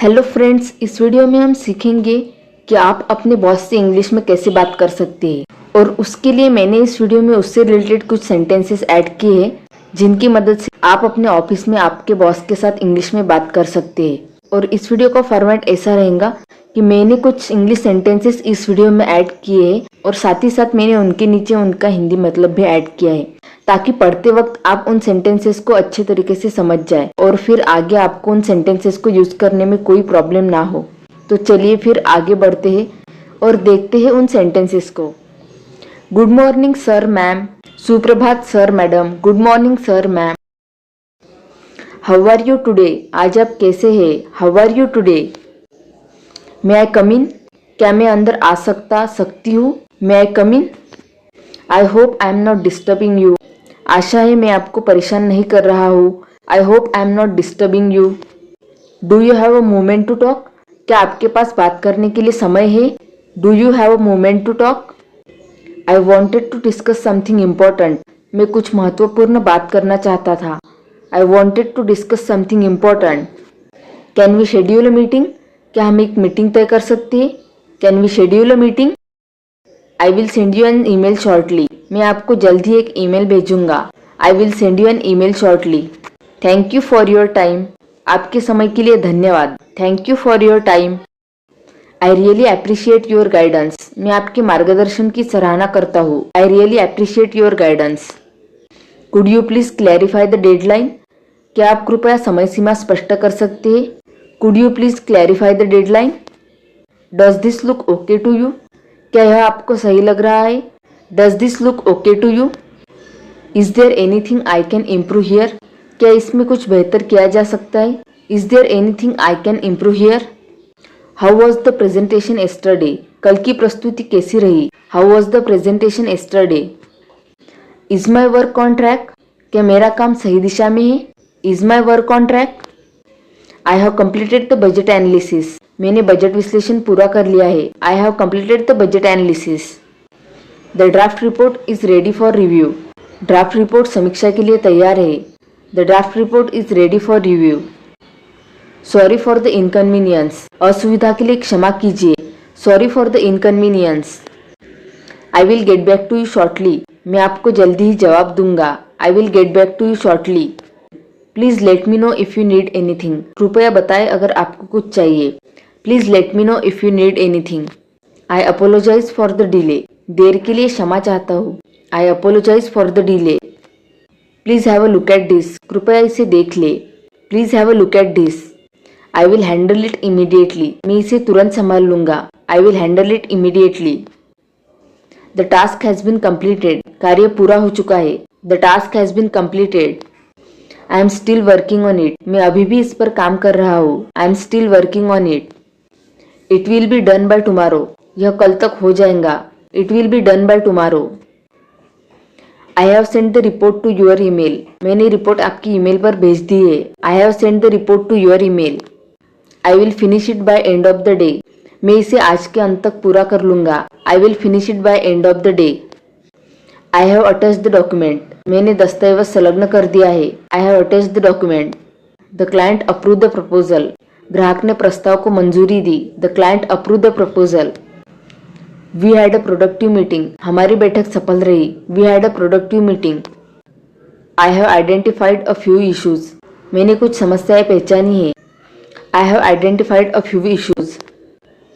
Hello friends, इस video में हम सीखेंगे कि आप अपने बॉस से इंग्लिश में कैसे बात कर सकते हैं। और उसके लिए मैंने इस वीडियो में उससे रिलेटेड कुछ सेंटेंसेस ऐड किए हैं जिनकी मदद से आप अपने ऑफिस में आपके बॉस के साथ इंग्लिश में बात कर सकते हैं। और इस वीडियो का फॉर्मेट ऐसा रहेगा कि मैंने कुछ इंग्लिश सेंटेंसेस इस वीडियो में ऐड किए हैं और साथ ही साथ मैंने उनके नीचे उनका हिंदी मतलब भी ऐड किया है, ताकि पढ़ते वक्त आप उन सेंटेंसेस को अच्छे तरीके से समझ जाए और फिर आगे आपको उन सेंटेंसेस को यूज करने में कोई प्रॉब्लम ना हो। तो चलिए फिर आगे बढ़ते हैं और देखते हैं उन सेंटेंसेस को। Good morning sir ma'am. सुप्रभात sir madam. Good morning sir ma'am. How are you today. आज आप कैसे हैं। How are you today. May I come in. क्या मैं अंदर आ सकती हूँ। May I come in. I hope I am not disturbing you. आशा है मैं आपको परेशान नहीं कर रहा हूँ। I hope I am not disturbing you. Do you have a moment to talk. क्या आपके पास बात करने के लिए समय है। Do you have a moment to talk. I wanted to discuss something important. मैं कुछ महत्वपूर्ण बात करना चाहता था। I wanted to discuss something important. Can we schedule a meeting. क्या हम एक मीटिंग तय कर सकते हैं। Can we schedule a meeting. I will send you an email shortly. मैं आपको जल्द ही एक ईमेल भेजूंगा। I will send you an email shortly. Thank you for your time. आपके समय के लिए धन्यवाद। Thank you for your time. I really appreciate your guidance. मैं आपके मार्गदर्शन की सराहना करता हूँ। I really appreciate your guidance. Could you please clarify the deadline. क्या आप कृपया समय सीमा स्पष्ट कर सकते हैं। Could you please clarify the deadline. Does this look okay to you. क्या यह आपको सही लग रहा है। Does this look okay to you. Is there anything I can improve here. क्या इसमें कुछ बेहतर किया जा सकता है। Is there anything I can improve here. How was the presentation yesterday. कल की प्रस्तुति कैसी रही। How was the presentation yesterday. Is my work on track. क्या मेरा काम सही दिशा में है। Is my work on track. I have completed the budget analysis. मैंने बजट विश्लेषण पूरा कर लिया है। I have completed the budget analysis. The draft report is ready for review. Draft report समीक्षा के लिए तैयार है। The draft report is ready for review. Sorry for the inconvenience. असुविधा के लिए क्षमा कीजिए। Sorry for the inconvenience. I will get back to you shortly. मैं आपको जल्दी ही जवाब दूंगा। I will get back to you shortly. Please let me know if you need anything. कृपया बताएं अगर आपको कुछ चाहिए। Please let me know if you need anything. I apologise for the delay. देर के लिए क्षमा चाहता हूँ। I apologise for the delay. Please have a look at this. कृपया इसे देख ले। Please have a look at this. I will handle it immediately. मैं इसे तुरंत संभाल लूंगा। I will handle it immediately. The task has been completed. कार्य पूरा हो चुका है। The task has been completed. I am still working on it. मैं अभी भी इस पर काम कर रहा हूँ। I am still working on it. It will be done by tomorrow. यह कल तक हो जाएगा। It will be done by tomorrow. I have send the report to your email. मैंने रिपोर्ट आपकी ईमेल पर भेज दी है। I have send the report to your email. I will finish it by end of the day. मैं इसे आज के अंत तक पूरा कर लूंगा। I will finish it by end of the day. I have attached the document. मैंने दस्तावेज संलग्न कर दिया है। I have attached the document. The client approve the proposal. ग्राहक ने प्रस्ताव को मंजूरी दी। The client approve the proposal. We had a productive meeting. हमारी बैठक सफल रही। We had a productive meeting. I have identified a few issues. मैंने कुछ समस्याएं पहचानी है। I have identified a few issues.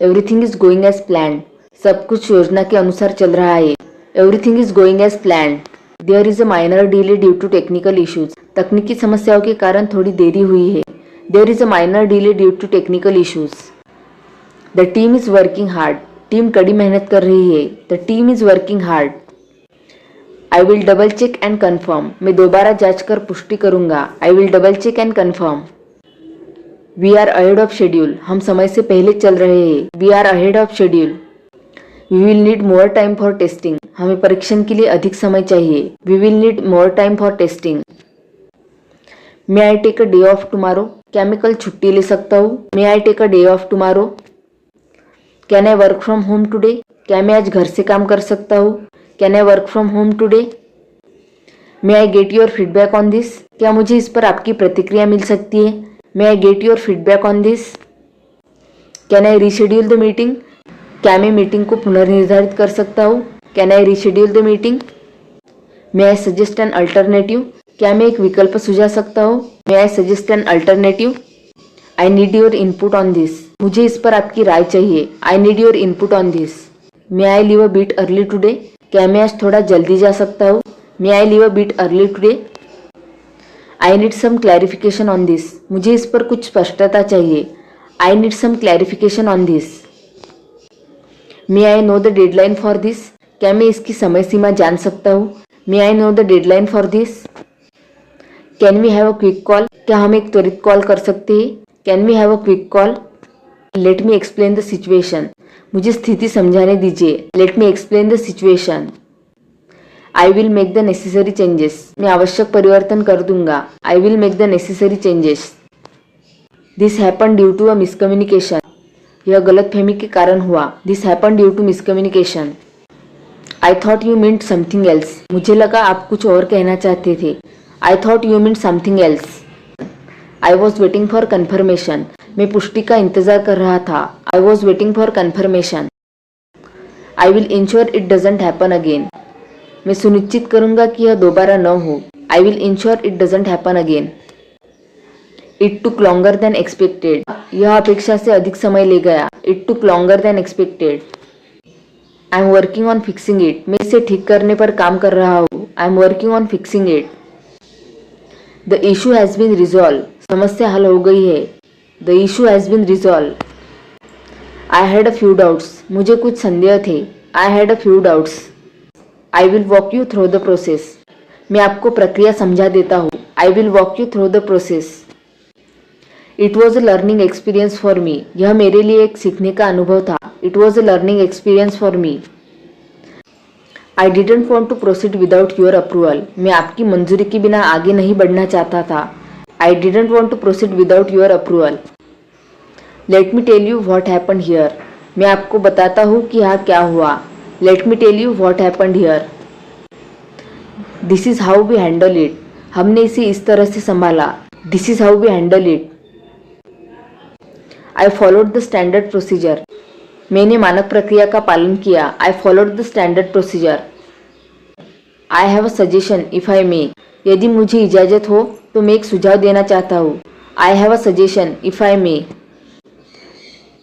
Everything is going as planned. सब कुछ योजना के अनुसार चल रहा है। Everything is going as planned. There is a minor delay due to technical issues. तकनीकी समस्याओं के कारण थोड़ी देरी हुई है। There is a minor delay due to technical issues. The team is working hard. Team कड़ी मेहनत कर रही है। The team is working hard. I will double check and confirm. मैं दोबारा जांच कर पुष्टि करूंगा। I will double check and confirm. We are ahead of schedule. हम समय से पहले चल रहे हैं। We are ahead of schedule. We will need more time for testing. हमें परीक्षण के लिए अधिक समय चाहिए। We will need more time for testing. May I take a day off tomorrow. क्या मैं कल छुट्टी ले सकता हूँ। May I take a day off tomorrow. Can I work from home today. क्या मैं आज घर से काम कर सकता हूँ। Can I work from home today. May I get your feedback on this. क्या मुझे इस पर आपकी प्रतिक्रिया मिल सकती है। May I get your feedback on this. Can I reschedule the meeting? क्या मैं मीटिंग को पुनर्निर्धारित कर सकता हूँ? Can I reschedule the meeting? May I suggest an alternative? क्या मैं एक विकल्प सुझा सकता हूँ? May I suggest an alternative? I need your input on this. मुझे इस पर आपकी राय चाहिए। I need your input on this. May I leave a bit early today? क्या मैं आज थोड़ा जल्दी जा सकता हूँ? May I leave a bit early today? I need some clarification on this. मुझे इस पर कुछ स्पष्टता चाहिए। I need some clarification on this. May I know the deadline for this? क्या मैं इसकी समय सीमा जान सकता हूँ? May I know the deadline for this? Can we have a quick call? क्या हम एक त्वरित कॉल कर सकते हैं? Can we have a quick call? Let me explain the situation. मुझे स्थिति समझाने दीजिए। Let me explain the situation. I will make the necessary changes. मैं आवश्यक परिवर्तन कर दूंगा। I will make the necessary changes. This happen due to a miscommunication. यह गलतफहमी के कारण हुआ। This happen due to miscommunication. I thought you meant something else. मुझे लगा आप कुछ और कहना चाहते थे। I thought you meant something else. I was waiting for confirmation. मैं पुष्टि का इंतजार कर रहा था। I was waiting for conformation. I will ensure it doesn't happen again. मैं सुनिश्चित करूंगा कि यह दोबारा न हो। I will ensure it doesn't happen again. It took longer than expected. यह अपेक्षा से अधिक समय ले गया। It took longer than expected. I am working on fixing it. मैं इसे ठीक करने पर काम कर रहा हूँ। I am working on fixing it. The issue has been resolve. समस्या हल हो गई है। The issue has been resolve. I had a few doubts. मुझे कुछ संदेह थे। I had a few doubts. I will walk you through the process. मैं आपको प्रक्रिया समझा देता हूँ। I will walk you through the process. It was a learning experience for me. यह मेरे लिए एक सीखने का अनुभव था। It was a learning experience for me. I didn't want to proceed without your approval. मैं आपकी मंजूरी के बिना आगे नहीं बढ़ना चाहता था। I didn't want to proceed without your approval. Let me tell you what happened here. मैं आपको बताता हूँ कि यहाँ क्या हुआ। Let me tell you what happened here. This is how we handle it. हमने इसे इस तरह से संभाला। This is how we handle it. I followed the standard procedure. मैंने मानक प्रक्रिया का पालन किया। I followed the standard procedure. I have a suggestion if I मे। यदि मुझे इजाज़त हो तो मैं एक सुझाव देना चाहता हूँ। I have a suggestion if I may.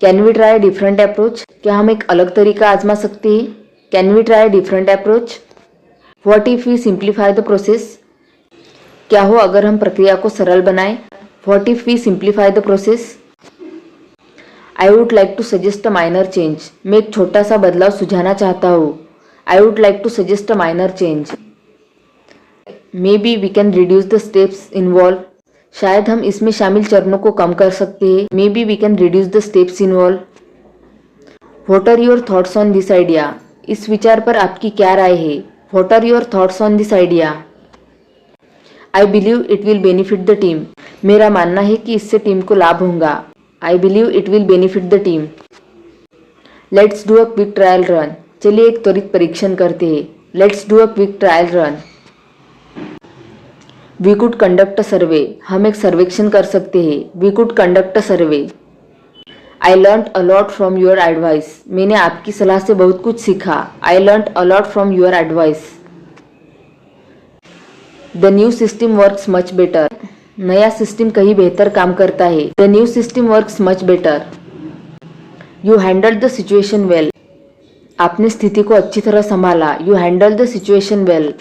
Can we try different approach? क्या हम एक अलग तरीका आजमा सकते हैं? Can we try different approach? What if we simplify the process? क्या हो अगर हम प्रक्रिया को सरल बनाएं? What if we simplify the process? I would like to suggest a minor change. मैं एक छोटा सा बदलाव सुझाना चाहता हूँ। I would like to suggest a minor change. Maybe we can reduce the steps involve. शायद हम इसमें शामिल चरणों को कम कर सकते हैं। Maybe we can reduce the steps involve. What are your thoughts on this idea? इस विचार पर आपकी क्या राय है? What are your thoughts on this idea? I believe it will benefit the team. मेरा मानना है कि इससे टीम को लाभ होगा। I believe it will benefit the team. Let's do a quick trial run. चलिए एक त्वरित परीक्षण करते हैं। Let's do a quick trial run. We could conduct a survey. हम एक सर्वेक्षण कर सकते हैं। We could conduct a survey. I learn a lot from your advice. मैंने आपकी सलाह से बहुत कुछ सीखा। I learn a lot from your advice. The new system works much better. नया सिस्टम कहीं बेहतर काम करता है। The new system works much better. You handle the situation well. आपने स्थिति को अच्छी तरह संभाला। You handle the situation well.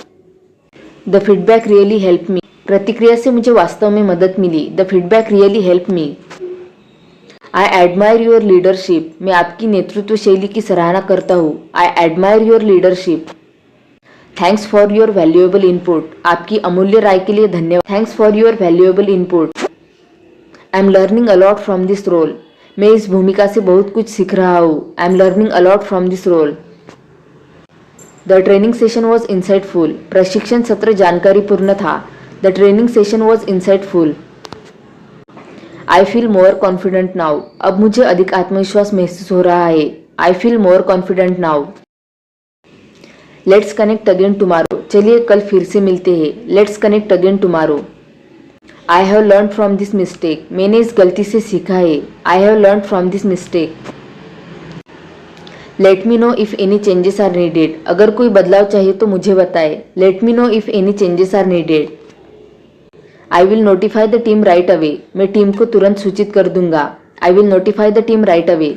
The feedback really help me. प्रतिक्रिया से मुझे वास्तव में मदद मिली। The feedback really help me. I admire your leadership. मैं आपकी नेतृत्व शैली की सराहना करता हूँ। I admire your leadership. Thanks for your valuable input. आपकी अमूल्य राय के लिए धन्यवाद। Thanks for your valuable input. I am learning a lot from this role. मैं इस भूमिका से बहुत कुछ सीख रहा हूँ। I am learning a lot from this role. The training session was insightful. प्रशिक्षण सत्र जानकारीपूर्ण था। The training session was insightful. I feel more confident now. अब मुझे अधिक आत्मविश्वास महसूस हो रहा है। I feel more confident now. Let's connect again tomorrow. चलिए कल फिर से मिलते हैं। Let's connect again tomorrow. I have learn from this mistake, मैंने इस गलती से सीखा है। I have learn from this mistake. Let me know if any changes are needed, अगर कोई बदलाव चाहिए तो मुझे बताए। Let me know if any changes are needed. I will notify the team right away, मैं टीम को तुरंत सूचित कर दूंगा। I will notify the team right away.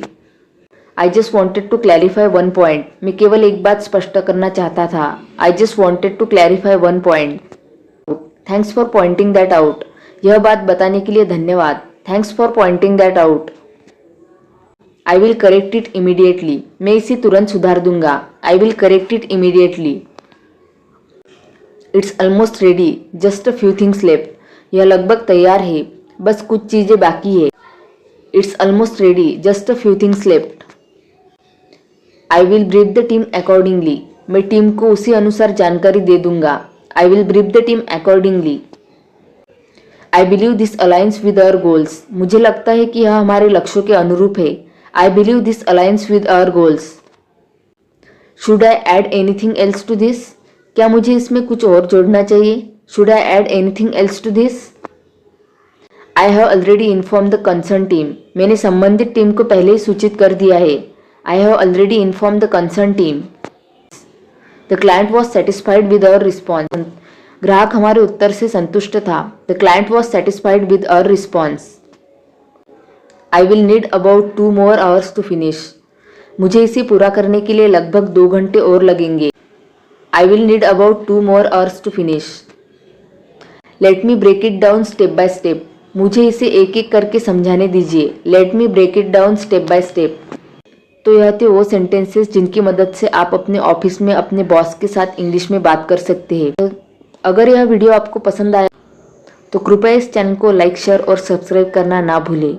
I just wanted to clarify one point, मैं केवल एक बात स्पष्ट करना चाहता था। I just wanted to clarify one point. Thanks for pointing that out, यह बात बताने के लिए धन्यवाद। Thanks for pointing that out. I will correct it immediately, मैं इसे तुरंत सुधार दूंगा। I will correct it immediately. It's almost ready, just a few things left, यह लगभग तैयार है, बस कुछ चीजें बाकी है। It's almost ready, just a few things left. I will brief the team accordingly, मैं टीम को उसी अनुसार जानकारी दे दूंगा। I will brief the team accordingly. I believe this aligns with our goals, मुझे लगता है कि यह हमारे लक्ष्यों के अनुरूप है। I believe this aligns with our goals. Should I add anything else to this, क्या मुझे इसमें कुछ और जोड़ना चाहिए? Should I add anything else to this? I have already inform the concern team, मैंने संबंधित टीम को पहले ही सूचित कर दिया है। I have already inform the concern team. The client was satisfied with our response, ग्राहक हमारे उत्तर से संतुष्ट था। The client was satisfied with our response. I will need about 2 more hours to finish, मुझे इसे पूरा करने के लिए लगभग 2 घंटे और लगेंगे। I will need about 2 more hours to finish. Let me break it down step by step, मुझे इसे एक एक करके समझाने दीजिए। Let me break it down step by step. तो यह थे वो सेंटेंसेस जिनकी मदद से आप अपने ऑफिस में अपने बॉस के साथ इंग्लिश में बात कर सकते हैं। अगर यह वीडियो आपको पसंद आया तो कृपया इस चैनल को लाइक, शेयर और सब्सक्राइब करना ना भूलें।